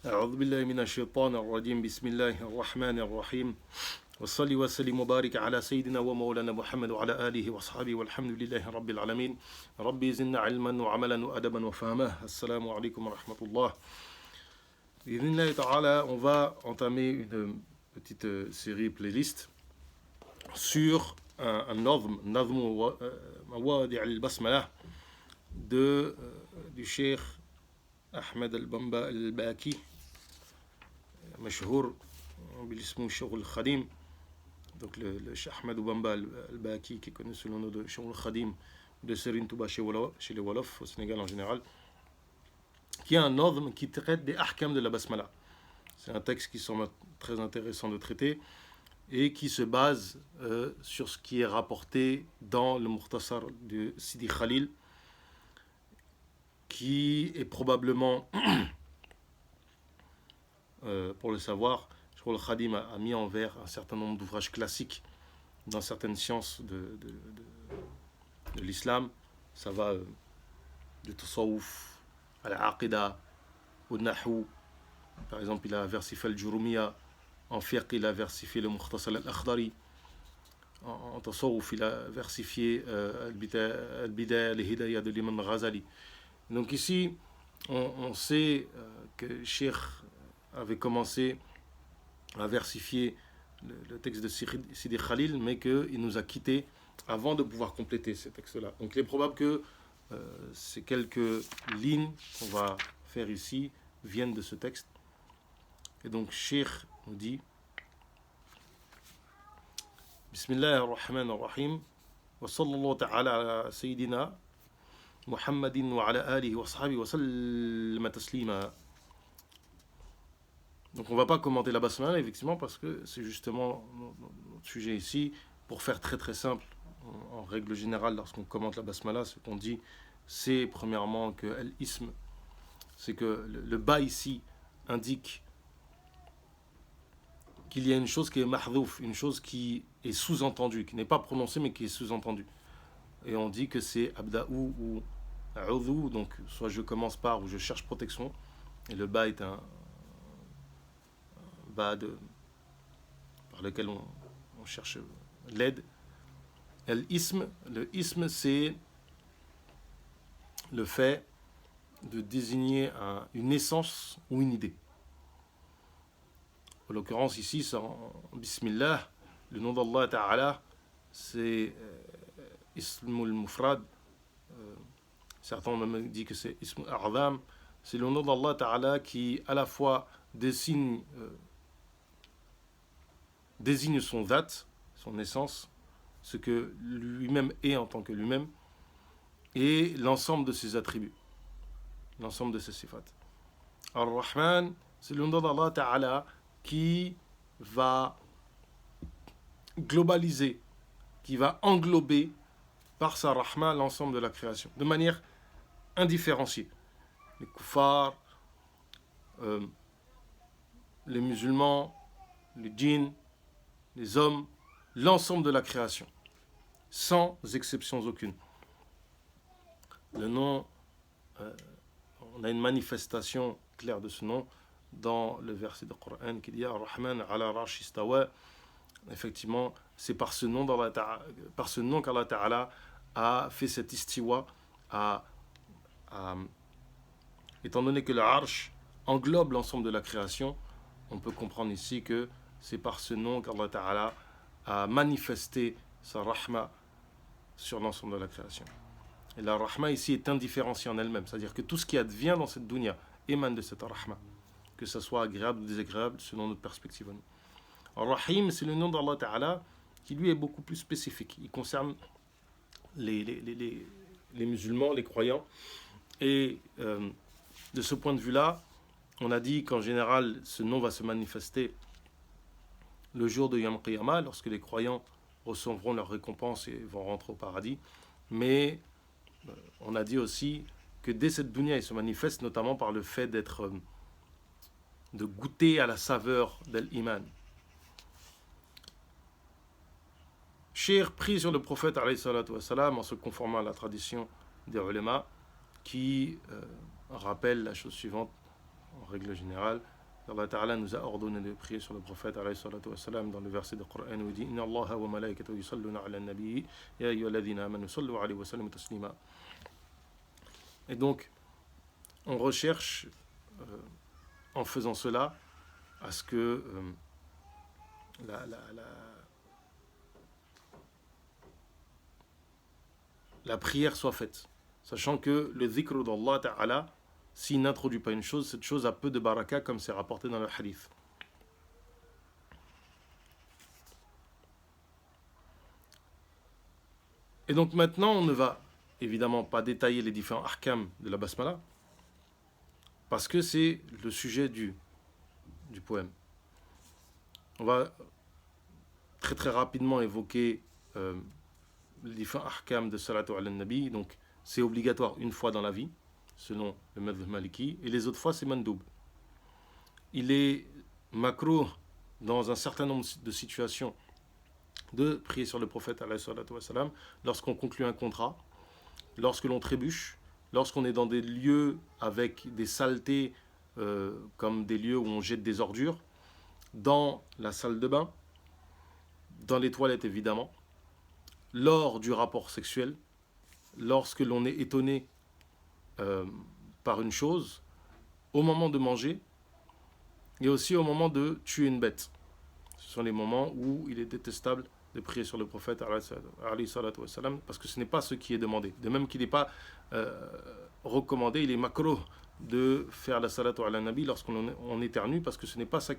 أعوذ بالله من الشيطان الرجيم بسم الله الرحمن الرحيم والصلي وسلم وبارك على سيدنا ومولانا محمد وعلى آله وصحبه والحمد لله رب العالمين ربي زدنا علما وعملا وأدبا وفهما السلام عليكم ورحمة الله بإذن الله تعالى. On va entamer une petite série playlist sur un nazm Mawadi' al-Basmala du Cheikh Ahmed al-Bamba al-Baki مشهور بالاسم الشغل الخديم. Donc le Cheikh Ahmed Bamba al-Baki qui est connu sous le nom de Shoghl al-Khadim de Serigne Touba chez les Wolof au Sénégal en général, qui est un nazm qui traite des ahkam de la basmala. C'est un texte qui semble très intéressant de traiter et qui se base sur ce qui est rapporté dans le Mukhtasar de Sidi Khalil, qui est probablement, pour le savoir, Shoghl al-Khadim a mis en vers un certain nombre d'ouvrages classiques dans certaines sciences de l'islam. Ça va du tasawwuf à al-aqida, au nahou. Par exemple, il a versifié al-Jurumiyya. En fiqh, il a versifié le Mukhtasar al-Akhdari. En tasawwuf, il a versifié al-Bidaya al-Hidayah de l'imam Ghazali. Donc ici, on sait que Cheikh avait commencé à versifier le texte de Sidi Khalil, mais qu'il nous a quittés avant de pouvoir compléter ces textes-là. Donc il est probable que ces quelques lignes qu'on va faire ici viennent de ce texte. Et donc Cheikh nous dit Bismillah ar-Rahman ar-Rahim wa sallallahu ta'ala ala Sayyidina Muhammadin wa ala alihi wa sahbihi wa sallam taslima. Donc on ne va pas commenter la basmala effectivement parce que c'est justement notre sujet ici. Pour faire très très simple, en règle générale, lorsqu'on commente la basmala, ce qu'on dit, c'est premièrement que l'ism, c'est que le bas ici indique qu'il y a une chose qui est mahdhouf, une chose qui est sous-entendue, qui n'est pas prononcée mais qui est sous-entendue. Et on dit que c'est abda'ou ou a'udhu, donc soit je commence par ou je cherche protection, et le bas est un bas par lequel on cherche l'aide. Et le ism, c'est le fait de désigner une essence ou une idée. En l'occurrence ici, c'est en Bismillah, le nom d'Allah Ta'ala, c'est Ismul Mufrad. Certains ont même dit que c'est Ismul A'zam. C'est le nom d'Allah Ta'ala qui à la fois désigne son dhat, son essence, ce que lui-même est en tant que lui-même, et l'ensemble de ses attributs, l'ensemble de ses sifat. Ar-Rahman, c'est le nom d'Allah Ta'ala qui va globaliser, qui va englober par sa rahma l'ensemble de la création, de manière indifférenciée. Les kuffars, les musulmans, les djinns, les hommes, l'ensemble de la création, sans exception aucune. Le nom, on a une manifestation claire de ce nom dans le verset du Coran qui dit Ar-Rahman ala l'arsh istawa. Effectivement, c'est par ce nom qu'Allah Ta'ala a fait cet istiwa, étant donné que le arsh englobe l'ensemble de la création, on peut comprendre ici que c'est par ce nom qu'Allah Ta'ala a manifesté sa rahma sur l'ensemble de la création. Et la rahma ici est indifférenciée en elle-même, c'est-à-dire que tout ce qui advient dans cette dunya émane de cette rahma, que ce soit agréable ou désagréable selon notre perspective. Ar-Rahim, c'est le nom d'Allah Ta'ala qui lui est beaucoup plus spécifique. Il concerne les musulmans, les croyants. Et de ce point de vue-là, on a dit qu'en général, ce nom va se manifester le jour de Yom Qiyamah, lorsque les croyants recevront leur récompense et vont rentrer au paradis. Mais on a dit aussi que dès cette dunya, il se manifeste notamment par le fait de goûter à la saveur de l'iman. Cheikh pris sur le prophète alayhi salatu wassalam, en se conformant à la tradition des ulama qui rappelle la chose suivante en règle générale, Allah Ta'ala nous a ordonné de prier sur le prophète alayhi salatu wa salam, dans le verset du Coran où il dit Inna Allah wa malaikatahu yusalluna ala nabi ya ayyuhalladhina amanu sallu alayhi wa sallimu taslima. Et donc, on recherche, en faisant cela, à ce que la prière soit faite. Sachant que le dhikr d'Allah Ta'ala, s'il n'introduit pas une chose, cette chose a peu de baraka, comme c'est rapporté dans le hadith. Et donc maintenant, on ne va évidemment pas détailler les différents ahkam de la basmala, parce que c'est le sujet du poème. On va très très rapidement évoquer les différents ahkam de salatu ala nabi. Donc c'est obligatoire une fois dans la vie, selon le madhhab maliki, et les autres fois c'est mandoub. Il est makrouh dans un certain nombre de situations de prier sur le prophète alayhi salatu wa salam, lorsqu'on conclut un contrat, lorsque l'on trébuche, lorsqu'on est dans des lieux avec des saletés, comme des lieux où on jette des ordures, dans la salle de bain, dans les toilettes évidemment, lors du rapport sexuel, lorsque l'on est étonné par une chose, au moment de manger et aussi au moment de tuer une bête. Ce sont les moments où il est détestable de prier sur le prophète alayhi salatu wa salam, parce que ce n'est pas ce qui est demandé. De même qu'il n'est pas recommandé, il est makruh de faire la salatu ala nabi lorsqu'on éternue, parce que ce n'est pas ça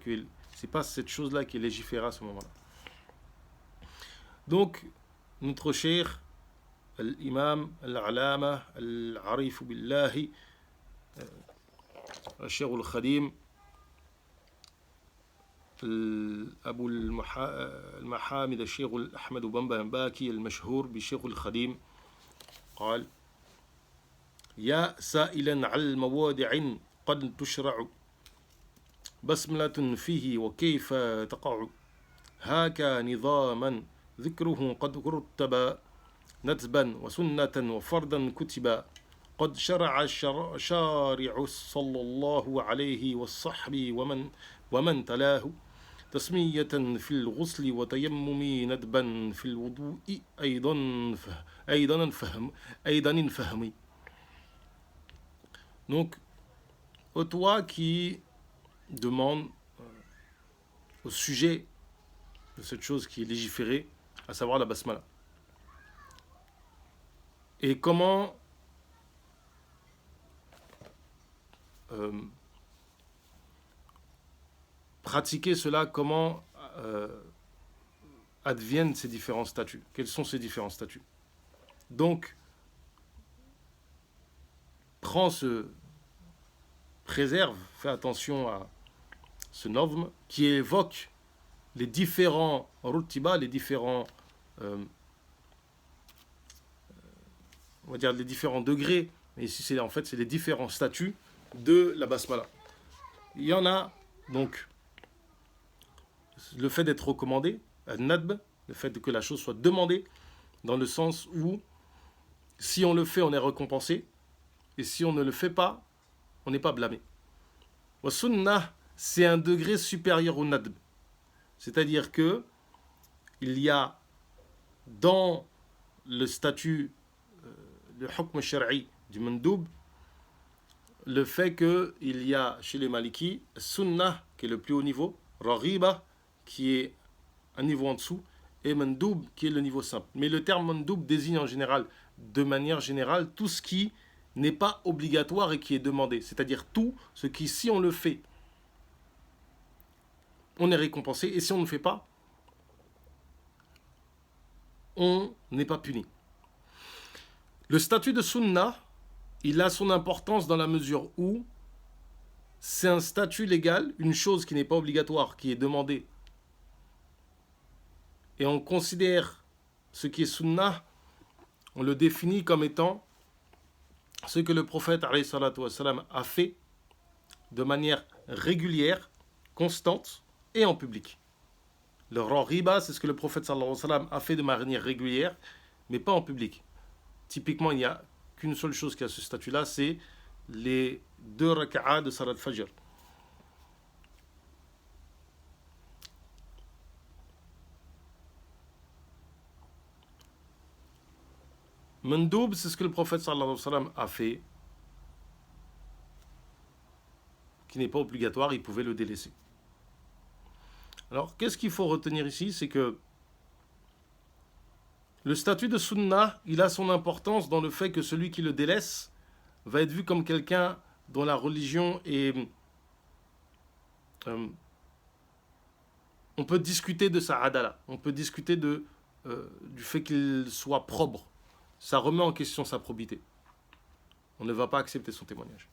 c'est pas cette chose-là qui est légiférée à ce moment-là. Donc, notre cher l'imam al-alama al-arif billahi al-cheikh al-khadim أبو المحامد الشيخ أحمد بن باكي المشهور بالشيخ الخديم قال: يا سائلا عن موادع قد تشرع بسملة فيه وكيف تقع هاك نظاما ذكره قد رتب ندبا وسنة وفردا كتبا قد شرع الشارع صلى الله عليه والصحب ومن تلاه تسمية في الغسل وتيمم ندبا في الوضوء أيضا فهم. Donc, toi qui demande au sujet de cette chose qui est légiférée, à savoir la basmala. Et comment pratiquer cela, comment adviennent ces différents statuts. Quels sont ces différents statuts? Donc, préserve, fais attention à ce norme qui évoque les différents rutiba, les différents on va dire les différents degrés, mais ici c'est les différents statuts de la basmala. Il y en a donc le fait d'être recommandé, al-nadb, le fait que la chose soit demandée, dans le sens où si on le fait, on est récompensé, et si on ne le fait pas, on n'est pas blâmé. Wa sunnah, c'est un degré supérieur au nadb, c'est-à-dire que il y a dans le statut, le hukm shar'i du mandoub, le fait qu'il y a chez les Maliki sunnah qui est le plus haut niveau, raghiba qui est un niveau en dessous, et mandoub qui est le niveau simple. Mais le terme mandoub désigne en général, de manière générale, tout ce qui n'est pas obligatoire et qui est demandé. C'est-à-dire tout ce qui, si on le fait, on est récompensé, et si on ne le fait pas, on n'est pas puni. Le statut de sunnah, il a son importance dans la mesure où c'est un statut légal, une chose qui n'est pas obligatoire, qui est demandée. Et on considère ce qui est sunnah, on le définit comme étant ce que le prophète alayhi salatu wa salam a fait de manière régulière, constante et en public. Le raghiba, c'est ce que le prophète sallallahu alayhi wa sallam a fait de manière régulière, mais pas en public. Typiquement, il n'y a qu'une seule chose qui a ce statut-là, c'est les 2 rak'a de salat fajr. Mandoub, c'est ce que le prophète sallallahu alayhi wa sallam a fait, qui n'est pas obligatoire, il pouvait le délaisser. Alors, qu'est-ce qu'il faut retenir ici? C'est que le statut de sunnah, il a son importance dans le fait que celui qui le délaisse va être vu comme quelqu'un dont la religion est... on peut discuter de sa adala, on peut discuter du fait qu'il soit propre. Ça remet en question sa probité. On ne va pas accepter son témoignage.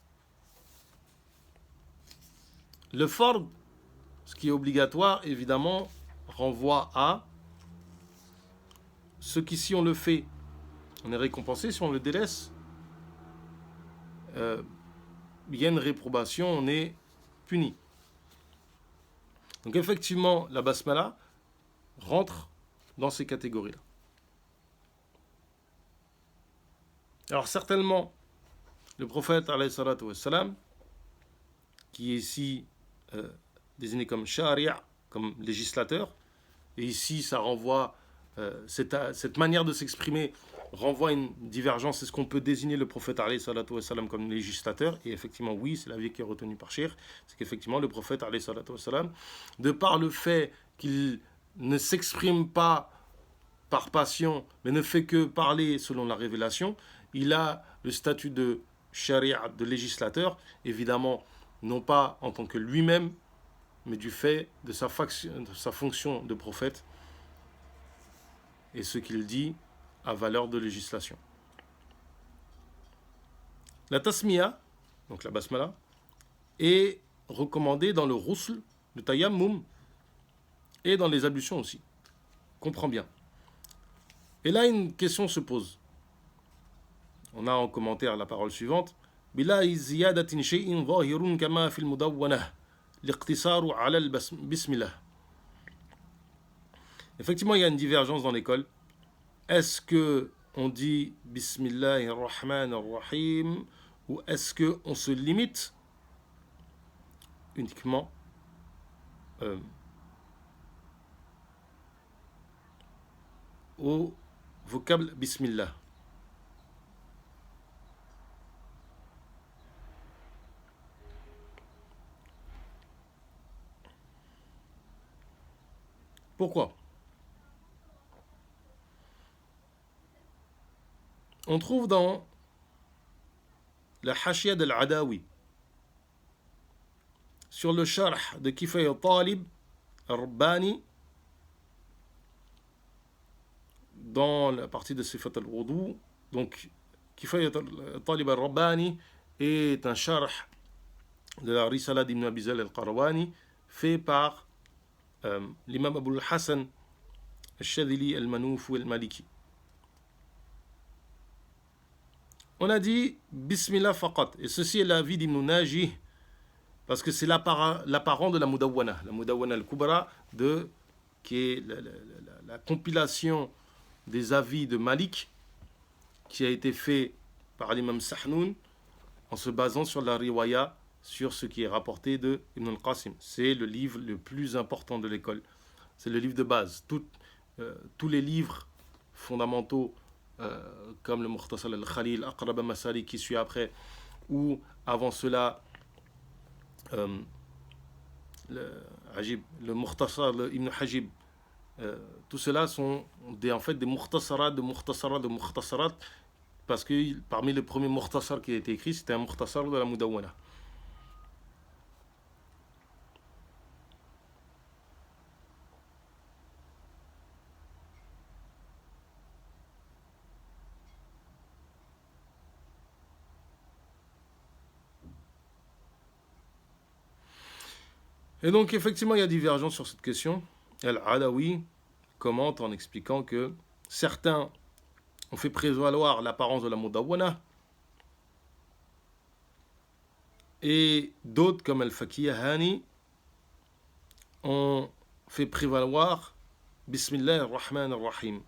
Le fard, ce qui est obligatoire, évidemment, renvoie à ce qui, si on le fait, on est récompensé. Si on le délaisse, il y a une réprobation, on est puni. Donc effectivement, la basmala rentre dans ces catégories-là. Alors certainement, le prophète, alayhi salatu wassalam, qui est ici désigné comme sharia, comme législateur, et ici ça renvoie, cette manière de s'exprimer renvoie à une divergence. Est-ce qu'on peut désigner le prophète alayhi salatu wassalam comme législateur? Et effectivement oui, c'est l'avis qui est retenu par Cheikh, c'est qu'effectivement le prophète alayhi salatu wassalam, de par le fait qu'il ne s'exprime pas par passion, mais ne fait que parler selon la révélation, il a le statut de sharia, de législateur, évidemment, non pas en tant que lui-même, mais du fait de sa fonction de prophète et ce qu'il dit a valeur de législation. La tasmiya, donc la basmala, est recommandée dans le ghusl, le tayammum, et dans les ablutions aussi. Comprends bien. Et là, une question se pose. On a en commentaire la parole suivante. بلا زيادة شيء ظاهر كما في المدونة الاقتصار على بسم الله. Effectivement, il y a une divergence dans l'école. Est-ce que on dit Bismillahir Rahmanir Rahim ou est-ce que on se limite uniquement au vocable Bismillah? Pourquoi? On trouve dans la Hashia al-Adawi sur le Sharh de Kifaya Talib al-Rabbani dans la partie de Sifat al-Wudu. Donc Kifaya Talib al-Rabbani est un Sharh de la Risala d'Ibn Abizal al-Qarawani fait par l'imam Abu al-Hassan al-Shadhili al-Manouf al-Maliki. On a dit Bismillah faqat, et ceci est l'avis d'Ibn Najih, parce que c'est l'apparent de la Mudawwana al-Kubra, qui est la compilation des avis de Malik, qui a été fait par l'imam Sahnoun, en se basant sur la riwaya, sur ce qui est rapporté de Ibn al-Qasim. C'est le livre le plus important de l'école. C'est le livre de base. Tous les livres fondamentaux, comme le Mukhtasar al-Khalil, Aqrab al-Masali qui suit après, ou avant cela, le Mukhtasar Ibn Hajib, tout cela sont en fait des mukhtasarat, parce que parmi les premiers mukhtasar qui a été écrit, c'était un mukhtasar de la Mudawwana. Et donc, effectivement, il y a divergence sur cette question. Al-Adawi commente en expliquant que certains ont fait prévaloir l'apparence de la Mudawwana et d'autres, comme Al-Fakihani, ont fait prévaloir Bismillah ar-Rahman ar-Rahim.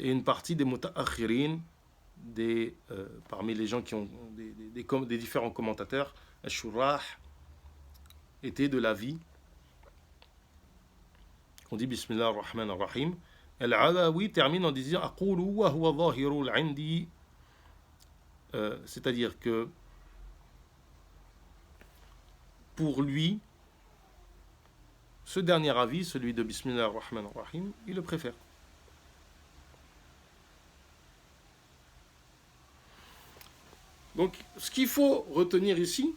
Et une partie des muta'akhirin, parmi les gens qui ont des différents commentateurs, Al-Shurrah, était de l'avis qu'on dit Bismillah ar-Rahman ar-Rahim, Al-Adawi termine en disant Aqulu wa huwa zahirul indi, c'est-à-dire que pour lui, ce dernier avis, celui de Bismillah ar-Rahman ar-Rahim, il le préfère. Donc, ce qu'il faut retenir ici,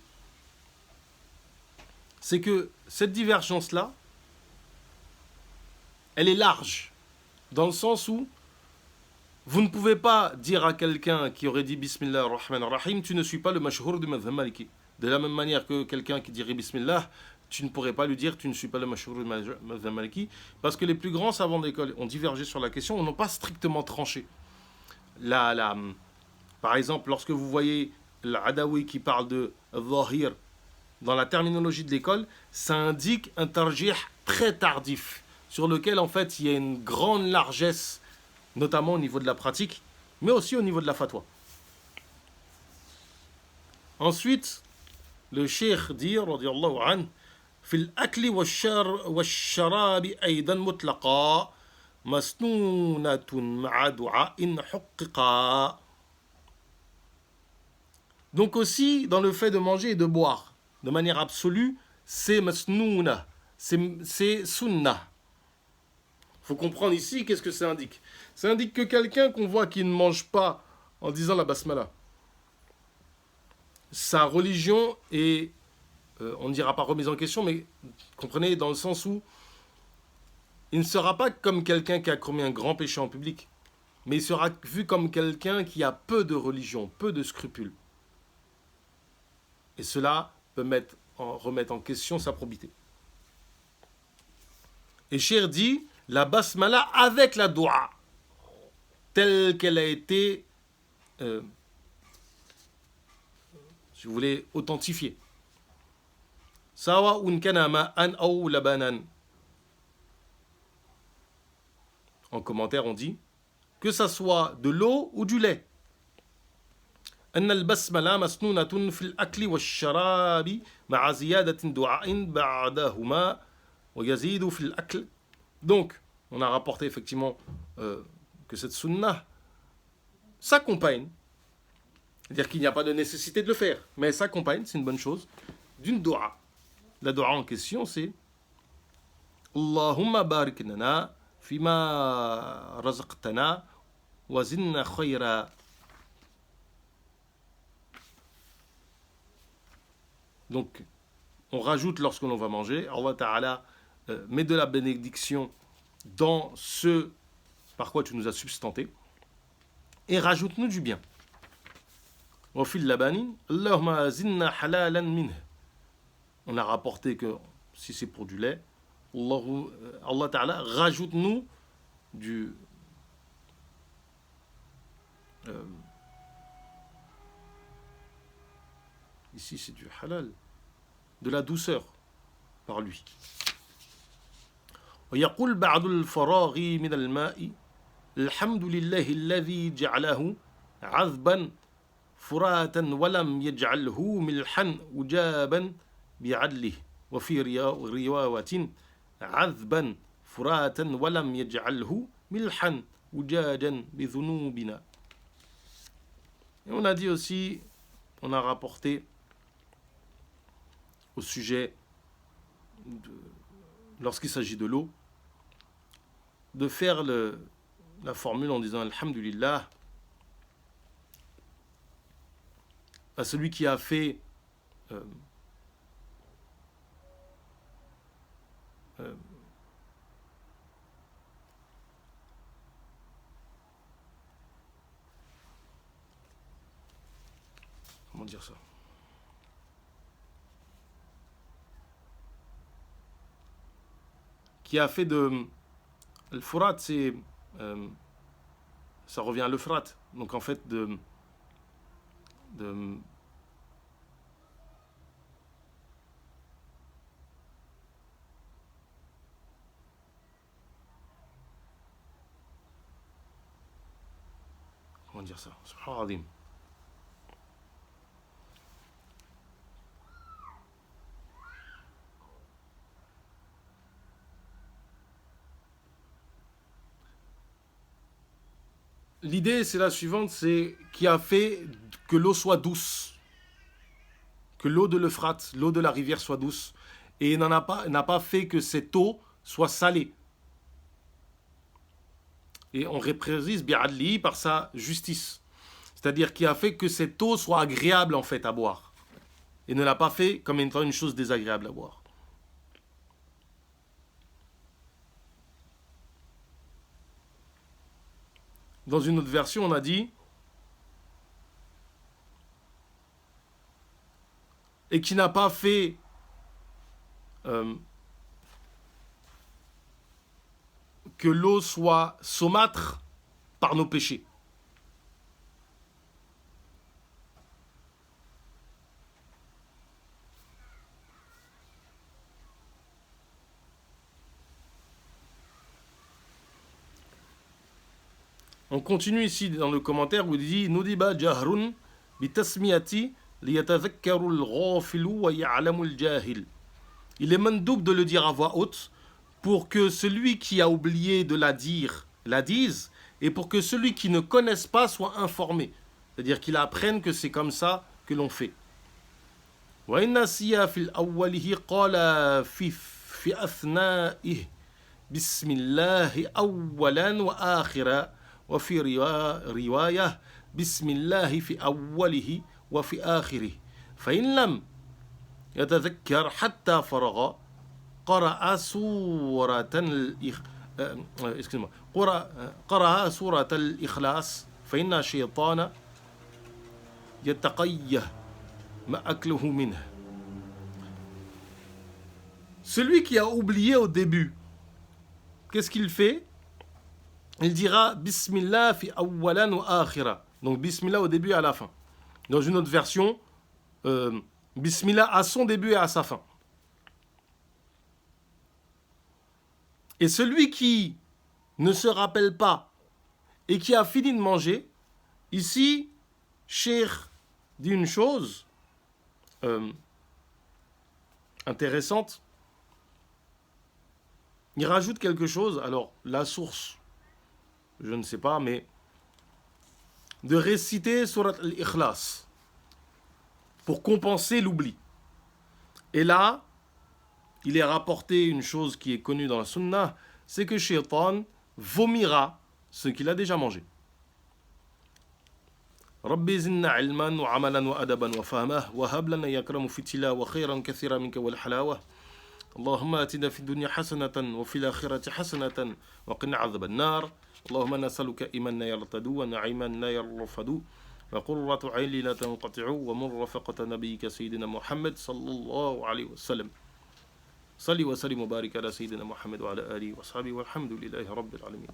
c'est que cette divergence-là, elle est large, dans le sens où vous ne pouvez pas dire à quelqu'un qui aurait dit Bismillah ar-Rahman ar-Rahim, tu ne suis pas le mashhour du madhhab maliki. De la même manière que quelqu'un qui dirait Bismillah, tu ne pourrais pas lui dire tu ne suis pas le mashhour du madhhab maliki, parce que les plus grands savants d'école ont divergé sur la question, n'ont pas strictement tranché. Par exemple, lorsque vous voyez l'Adawi qui parle de Zahir dans la terminologie de l'école, ça indique un tarjih très tardif, sur lequel en fait il y a une grande largesse, notamment au niveau de la pratique, mais aussi au niveau de la fatwa. Ensuite, le cheikh dit, radiyallahu anhu, في الأكل والشراب أيضا مطلقا مسنونة مع دعاء حققا. Donc aussi, dans le fait de manger et de boire, de manière absolue, c'est masnouna, c'est sunnah. Il faut comprendre ici qu'est-ce que ça indique. Ça indique que quelqu'un qu'on voit qui ne mange pas en disant la basmala, sa religion est, on ne dira pas remise en question, mais comprenez, dans le sens où il ne sera pas comme quelqu'un qui a commis un grand péché en public, mais il sera vu comme quelqu'un qui a peu de religion, peu de scrupules. Et cela peut remettre en question sa probité. Et Cheikh dit, la basmala avec la dua, telle qu'elle a été, si vous voulez, authentifiée. Sawa'un kana ma'an aw labanan. En commentaire, on dit que ça soit de l'eau ou du lait. أن البسملة مسنونة في الأكل والشراب مع زيادة دعاء بعدهما ويزيد في الأكل. Donc, on a rapporté effectivement que cette sunnah s'accompagne, c'est-à-dire qu'il n'y a pas de nécessité de le faire, mais elle s'accompagne, c'est une bonne chose, d'une dua. La dua en question, c'est Allahumma barik lana fima razaqtana wa zinna khayra. Donc, on rajoute lorsque l'on va manger, Allah Ta'ala met de la bénédiction dans ce par quoi tu nous as substanté, et rajoute-nous du bien. On a rapporté que si c'est pour du lait, Allah Ta'ala rajoute-nous du ici c'est du halal, de la douceur par lui. ويقول بعد الفراغ من الماء الحمد لله الذي جعله عذبا فراتا ولم يجعله ملحا وجابا بعدله وفي رواية عذبا فراتا ولم يجعله ملحا وجاجا بذنوبنا. Et on a dit aussi, on a rapporté au sujet lorsqu'il s'agit de l'eau, de faire la formule en disant Alhamdulillah à celui qui a fait comment dire ça, qui a fait de le furat, c'est ça revient à l'Euphrate, donc en fait de comment dire ça, subhanallah. l'idée, c'est la suivante, c'est qui a fait que l'eau soit douce, que l'eau de l'Euphrate, l'eau de la rivière soit douce, et n'a pas fait que cette eau soit salée. Et on reprécise bi'adli par sa justice. C'est-à-dire qui a fait que cette eau soit agréable en fait à boire. Et ne l'a pas fait comme étant une chose désagréable à boire. Dans une autre version, on a dit et qui n'a pas fait que l'eau soit saumâtre par nos péchés. On continue ici dans le commentaire où il dit Nudiba jahrun bitasmiyati liyatadhakkaru al-ghafilu wa ya'lamu al-jahil. Il est mandoub de le dire à voix haute pour que celui qui a oublié de la dire la dise et pour que celui qui ne connaisse pas soit informé. C'est-à-dire qu'il apprenne que c'est comme ça que l'on fait. Wa inna siya fil awwalihi qala fi athnaihi bismillah awwalan wa akhira وفي رواية بسم الله في أوله وفي آخره فإن لم يتذكر حتى فرغ قرأ سورة الإخلاص فإن الشيطان يتقيه ما أكله منه. Celui qui a oublié au début, qu'est-ce qu'il fait? Il dira Bismillah fi awwalan wa akhira. Donc Bismillah au début et à la fin. Dans une autre version, Bismillah à son début et à sa fin. Et celui qui ne se rappelle pas et qui a fini de manger, ici, Cheikh dit une chose intéressante. Il rajoute quelque chose. Alors, la source, je ne sais pas, mais de réciter Surat al-Ikhlas pour compenser l'oubli. Et là, il est rapporté une chose qui est connue dans la Sunna, c'est que Shaitan vomira ce qu'il a déjà mangé. ربي زدنا علما وعملا وأدبا وفهما وهب لنا يا أكرم في التلاوة خيرا كثيرا منك والحلاوة اللهم آتنا في الدنيا حسنة وفي الآخرة حسنة وقنا عذاب النار اللهم نسألك إيمانا يرتدو ونعيما لا يرفد وقرة عين لا تنقطع ومن رفقة نبيك سيدنا محمد صلى الله عليه وسلم صلي وسلم وبارك على سيدنا محمد وعلى آله وصحبه والحمد لله رب العالمين.